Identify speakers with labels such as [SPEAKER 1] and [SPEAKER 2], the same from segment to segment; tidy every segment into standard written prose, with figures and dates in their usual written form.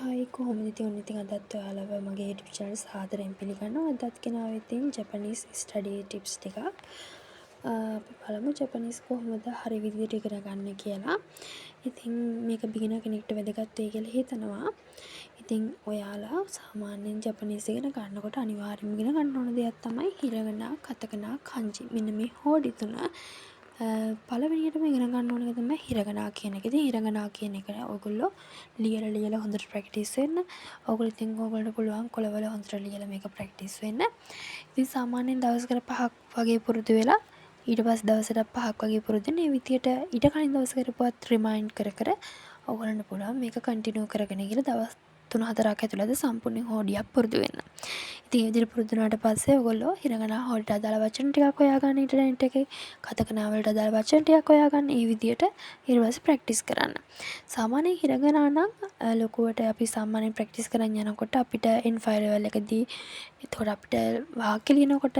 [SPEAKER 1] හයි කොහොමද ඉතින් ඔන්න ඉතින් අදත් ඔයාලව මගේ YouTube channel සාදරයෙන් පිළිගන්නවා. අදත් ගෙනාව ඉතින් Japanese study tips ටිකක්. අපි බලමු Japanese කොහොමද හරි විදිහට ඉගෙන ගන්න කියලා. ඉතින් මේක beginner කෙනෙක්ට වැදගත් වෙයි කියලා හිතනවා. ඉතින් ඔයාලා සාමාන්‍යයෙන් Japanese ඉගෙන ගන්නකොට අනිවාර්යයෙන්ම ඉගෙන ගන්න ඕන දෙයක් තමයි හිරගනා, කතකනා, kanji. මෙන්න මේ හෝඩි තුන පළවෙනියටම ඉගෙන ගන්න ඕන එක තමයි හිරගනා කියන එක. ඉතින් හිරගනා කියන එක ඔයගොල්ලෝ ලියලා හොඳට ප්‍රැක්ටිස් වෙන්න. ඔයගොල්ලෝ ඉතින් ඔයගොල්ලන්ට පුළුවන් කොළවල හොඳට ලියලා මේක ප්‍රැක්ටිස් වෙන්න. ඉතින් සාමාන්‍යයෙන් දවසකට 5ක් වගේ පුරුදු වෙලා ඊට පස්සේ දවසට 5ක් වගේ පුරුදු වෙන. මේ විදියට ඊට කලින් දවස් කරපුවත් රිමයින්ඩ් කර කර ඔයගොල්ලන්ට පුළුවන් මේක කන්ටිනියු කරගෙන ගිහලා දවස් 3-4ක් ඇතුළත සම්පූර්ණ හෝඩියක් පුරුදු වෙන්න. ඉතින් මේ විදිහට පුරුදු වුණාට පස්සේ ඔයගොල්ලෝ හිරගනා හෝඩියට අදාළ වචන ටිකක් හොයාගන්න ඉන්ටර්නෙට් එකේ, කතකනා වලට අදාළ වචන ටිකක් හොයාගන්න. මේ විදිහට ඊට පස්සේ ප්‍රැක්ටිස් කරන්න. සාමාන්‍යයෙන් හිරගනා නම් ලොකුවට අපි සාමාන්‍යයෙන් ප්‍රැක්ටිස් කරන් යනකොට අපිට N5 level එකදී එතකොට අපිට වාක්‍ය ලියනකොට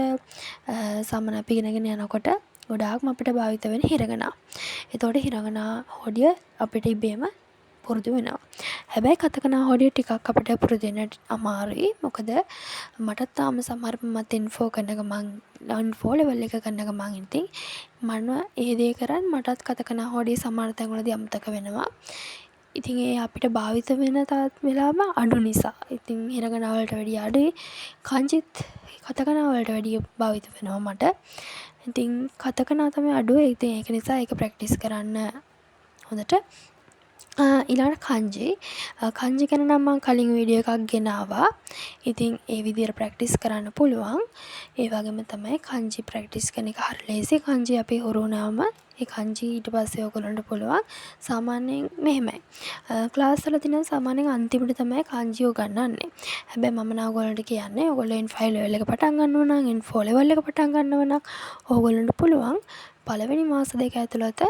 [SPEAKER 1] සාමාන්‍ය අපි ඉගෙනගෙන යනකොට ගොඩාක්ම අපිට භාවිත වෙන හිරගනා. එතකොට හිරගනා හෝඩිය අපිට ඉබේම පුරුදු වෙනවා. හැබැයි කතකනා හෝඩිය ටිකක් අපිට පුරුදු වෙන්න අමාරුයි. මොකද මට තාම සමහර මත් N4 කරන ගමන් N4 level එක කරන ගමන් ඉතින් මම ඒ දේ කරන් මටත් කතකනා හෝඩිය සමහර තැන්වලදී අමතක වෙනවා. ඉතින් ඒ අපිට භාවිත වෙන තාත් වෙලාවම අඩු නිසා. ඉතින් හිරගනා වලට වැඩිය අඩුයි. kanjit කතකනා වලට වැඩිය භාවිත වෙනවා මට. ඉතින් කතකනා තමයි අඩුයි. ඉතින් ඒක නිසා ඒක ප්‍රැක්ටිස් කරන්න හොඳට. ඊළඟට kanji ගැන නම් මම කලින් වීඩියෝ එකක් ගෙනාවා. ඉතින් ඒ විදිහට ප්‍රැක්ටිස් කරන්න පුළුවන්. ඒ වගේම තමයි kanji ප්‍රැක්ටිස් කරන එක හරි ලේසි. kanji අපි හුරු වුණාම ඒ kanji ඊට පස්සේ ඔයගොල්ලන්ට පුළුවන් සාමාන්‍යයෙන් මෙහෙමයි. ක්ලාස් වලදී නම් සාමාන්‍යයෙන් අන්තිමට තමයි kanji උගන්වන්නේ. හැබැයි මම නම් ඔයගොල්ලන්ට කියන්නේ ඔයගොල්ලෝ N5 level එක පටන් ගන්නවා නම් N4 level එක පටන් ගන්නවා නම් ඔයගොල්ලන්ට පුළුවන් පළවෙනි මාස දෙක ඇතුළත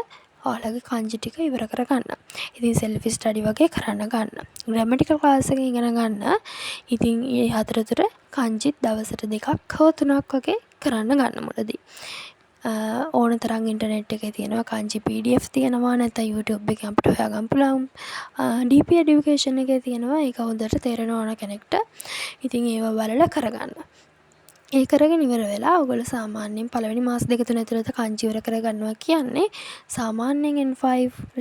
[SPEAKER 1] ඔයාලගේ kanji ටික ඉවර කරගන්න. ඉතින් self study වගේ කරන්න ගන්න. grammatical class එකේ ඉගෙන ගන්න. ඉතින් මේ හතරතර kanji දවසට 2ක් හෝ 3ක් වගේ කරන්න ගන්න මුලදී. ඕන තරම් ඉන්ටර්නෙට් එකේ තියෙනවා kanji PDF තියෙනවා, නැත්නම් YouTube එකෙන් අපිට හොයාගන්න පුළුවන්. DP education එකේ තියෙනවා. ඒක හොඳට තේරෙන ඕන කෙනෙක්ට. ඉතින් ඒව බලලා කරගන්න. ඒ කරගෙන ඉවර වෙලා ඔයගොල්ලෝ සාමාන්‍යයෙන් පළවෙනි මාස දෙක තුන ඇතුළත kanji ඉවර කරගන්නවා කියන්නේ සාමාන්‍යයෙන් N5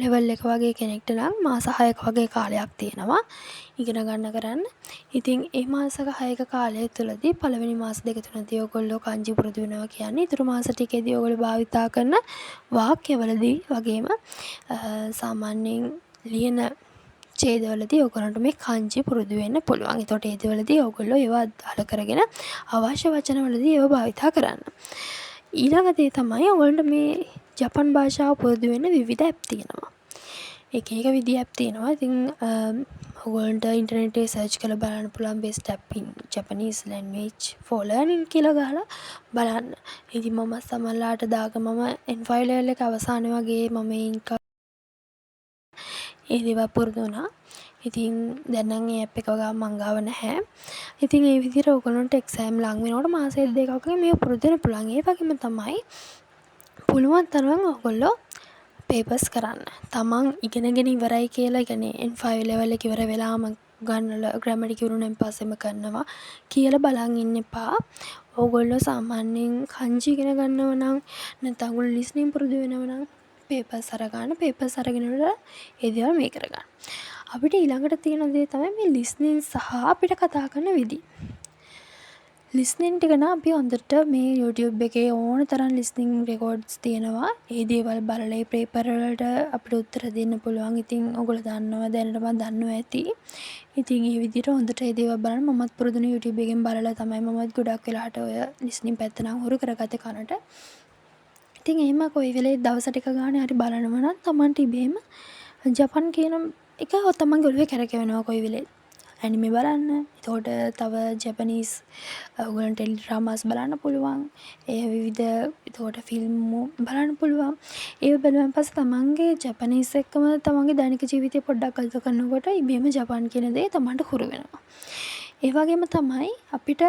[SPEAKER 1] level එක වගේ කෙනෙක්ට නම් මාස 6ක වගේ කාලයක් තියෙනවා ඉගෙන ගන්න කරන්න. ඉතින් ඒ මාස 6ක කාලය තුළදී පළවෙනි මාස දෙක තුනදී ඔයගොල්ලෝ kanji පුරුදු වෙනවා කියන්නේ ඊටු මාස ටිකේදී ඔයගොල්ලෝ භාවිතා කරන වාක්‍යවලදී වගේම සාමාන්‍යයෙන් ලියන ඡේදවලදී ඔයගොල්ලන්ට මේ kanji පුරුදු වෙන්න පුළුවන්. ඒතකොට ඒ දේවලදී ඔයගොල්ලෝ ඒවා අදාළ කරගෙන අවශ්‍ය වචනවලදී ඒවා භාවිතා කරන්න. ඊළඟ දේ තමයි ඔයගොල්ලන්ට මේ ජපන් භාෂාව පුරුදු වෙන්න විවිධ ඇප් තියෙනවා. එක විදිහ ඇප් තියෙනවා. ඉතින් ඔයගොල්ලන්ට ඉන්ටර්නෙට් එකේ සර්ච් කරලා බලන්න පුළුවන් best app in Japanese language for learning කියලා ගහලා බලන්න. ඉතින් මම සමහරලාට මම N5 level එක අවසානයේ වගේ මම ඒ දේවල් පුරුදු වුණා. ඉතින් දැන් නම් ඒ ඇප් එක මං ගාව නැහැ. ඉතින් ඒ විදිහට ඔයගොල්ලන්ට එක්සෑම් ලඟ වෙනකොට මාසෙ දෙකක් වගේ මේක පුරුදු වෙන්න පුළුවන්. ඒ වගේම තමයි පුළුවන් තරම් ඔයගොල්ලෝ පේපර්ස් කරන්න. තමන් ඉගෙනගෙන ඉවරයි කියලා කියන්නේ N5 level එක ඉවර වෙලාම ගන්නලා ග්‍රැමටික් ඉවරුනෙන් පස්සෙම කරනවා කියලා බලන් ඉන්න එපා. ඔයගොල්ලෝ සාමාන්‍යයෙන් kanji ඉගෙන ගන්නව නම් නැත්නම් ඔයගොල්ලෝ listening පුරුදු වෙනව නම් පේපර්ස් අරගන්න. පේපර්ස් අරගෙන ඉවරලා ඒ දේවල් මේ කරගන්න. අපිට ඊළඟට තියෙන දේ තමයි මේ listening සහ අපිට කතා කරන විදි. listening ටික නම් අපි හොඳට මේ YouTube එකේ ඕන තරම් listening records තියෙනවා. ඒ දේවල් බලලා ඒ පේපර් වලට අපිට උත්තර දෙන්න පුළුවන්. ඉතින් ඔයගොල්ලෝ දන්නවා දැනටම දන්නවා ඇති. ඉතින් මේ විදිහට හොඳට ඒ දේවල් බලන්න මමත් පුරුදුනේ YouTube එකෙන් බලලා තමයි මමත් ගොඩක් වෙලාවට ඔය listening පැත්ත නම් හුරු කරගත්තේ කනට. ඉතින් එහෙම කොයි වෙලේ දවසට එක ගානේ හරි බලනවා නම් Tamanට ඉබේම ජපන් කියන එක තමන්ගේ ඔළුවේ කැරකෙනවා කොයි වෙලේ. ඇනිමේ බලන්න. එතකොට තව ජැපනීස් ඔයගොල්ලන්ට ටෙලිඩ්‍රාමාස් බලන්න පුළුවන්. ඒ විවිධ එතකොට ෆිල්ම් බලන්න පුළුවන්. ඒව බලුවන් පස්සේ තමන්ගේ ජැපනීස් එක්කම තමන්ගේ දෛනික ජීවිතේ පොඩ්ඩක් ගත කරනකොට ඉබේම ජපන් කියන දේ තමන්ට හුරු වෙනවා. ඒ වගේම තමයි අපිට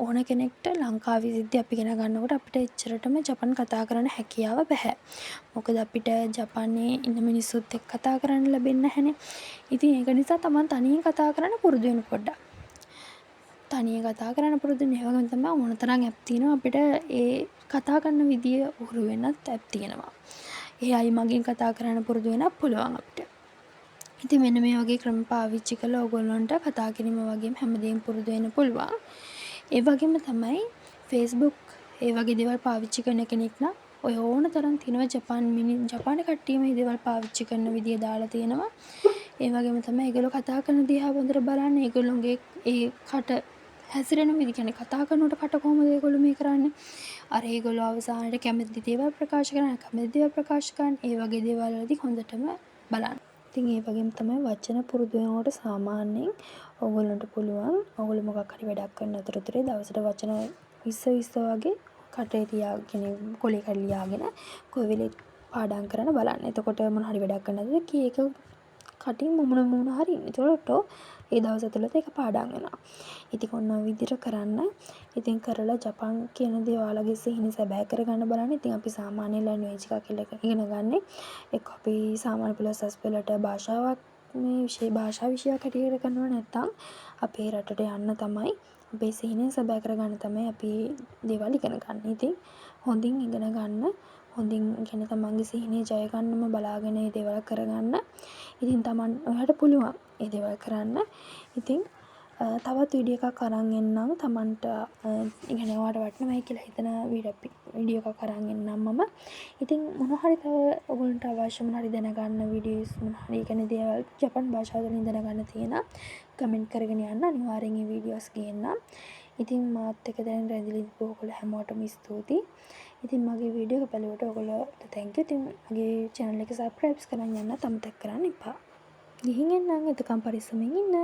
[SPEAKER 1] ඕන කෙනෙක්ට ලංකාවේ සිද්ධි අපි ඉගෙන ගන්නකොට අපිට එච්චරටම ජපන් කතා කරන්න හැකියාව බැහැ. මොකද අපිට ජපානයේ ඉන්න මිනිස්සුත් එක්ක කතා කරන්න ලැබෙන්නේ නැහැනේ. ඉතින් ඒක නිසා තමන් තනියෙන් කතා කරන්න පුරුදු වෙන්න පොඩ්ඩක්. තනියෙන් කතා කරන්න පුරුදු වෙන වගේම තමයි ඕන තරම් ඇප් තියෙනවා අපිට ඒ කතා කරන විදිය උහුරු වෙන්නත් ඇප් තියෙනවා. ඒ අය මගෙන් කතා කරන්න පුරුදු වෙන්නත් පුළුවන් අපිට. ඉතින් මෙන්න මේ වගේ ක්‍රම පාවිච්චි කරලා ඕගොල්ලන්ට කතා කිරීම වගේම හැමදේම පුරුදු වෙන්න පුළුවන්. ඒ වගේම තමයි Facebook ඒ වගේ දේවල් පාවිච්චි කරන කෙනෙක් නම් ඔය ඕන තරම් තියෙනවා ජපානයේ කට්ටියම මේ දේවල් පාවිච්චි කරන විදිය දාලා තියෙනවා. ඒ වගේම තමයි ඒගොල්ලෝ කතා කරන දිහා හොඳට බලන්න ඒගොල්ලෝගේ ඒ කට හැසිරෙන විදිහ කියන්නේ කතා කරනකොට කට කොහොමද ඒගොල්ලෝ මේ කරන්නේ? අර ඒගොල්ලෝ අවසානයේ කැමති දේවල් ප්‍රකාශ කරන කැමති දේවල් ප්‍රකාශ කරන ඒ වගේ දේවල් වලදී හොඳටම බලන්න. ඉතින් ඒ වගේම තමයි වචන පුරුදු වෙනකොට සාමාන්‍යයෙන් ඕගොල්ලන්ට පුළුවන් ඕගොල්ලෝ මොකක් හරි වැඩක් කරන අතරතුරේ දවසට වචන 20 වගේ කටේ තියාගෙන කොලේ කඩ ලියාගෙන කොයි වෙලේ පාඩම් කරන්න බලන්න. එතකොට මොන හරි වැඩක් කරනද කී එක කටින් මුණ හරි එතකොට ඒ දවස් ඇතුළත ඒක පාඩම් වෙනවා. ඉතින් ඔන්න ඔය විදිහට කරන්න. ඉතින් කරලා ජපන් කියන දේ ඔයාලගේ සිහින සැබෑ කරගන්න බලන්න. ඉතින් අපි සාමාන්‍ය ලැන්ග්වේජ් එකක් කියලා ඉගෙන ගන්න. එක්ක අපි සාමාන්‍ය පෙළ සස් පෙළට භාෂාවක් මේ භාෂා විෂයක් හැටියට කරනවා නැත්නම් අපේ රටට යන්න තමයි අපේ සිහිනය සැබෑ කරගන්න තමයි අපි දේවල් ඉගෙන ගන්න. ඉතින් හොඳින් ඉගෙන ගන්න. හොඳින් කියන්නේ තමන්ගේ සිහිනය ජය ගන්නම බලාගෙන මේ දේවල් කරගන්න. ඉතින් තමන් ඔයාලට පුළුවන් මේ දේවල් කරන්න. ඉතින් තවත් වීඩියෝ එකක් අරන් එන්නම් තමන්ට ඉගෙන ඔයාලට වටිනවයි කියලා හිතන වීඩියෝ එකක් අරන් එන්නම් මම. ඉතින් මොන හරි තව ඔයගොල්ලන්ට අවශ්‍ය මොන හරි දැනගන්න වීඩියෝස් මොන හරි කියන්නේ දේවල් ජපන් භාෂාව වලින් දැනගන්න තියෙන කමෙන්ට් කරගෙන යන්න අනිවාර්යෙන් මේ වීඩියෝස් ගේන්නම්. ඉතින් මාත් එක්ක දැන් රැඳිලා ඉඳපු ඔයගොල්ලෝ හැමෝටම ස්තුතියි. ඉතින් මගේ වීඩියෝ එක බලවට ඔයගොල්ලෝට thank you. ඉතින් මගේ channel එක subscribe කරන් යන්න අමතක කරන්න එපා. ගිහින් එන්නම් එතකම් පරිස්සමෙන් ඉන්න.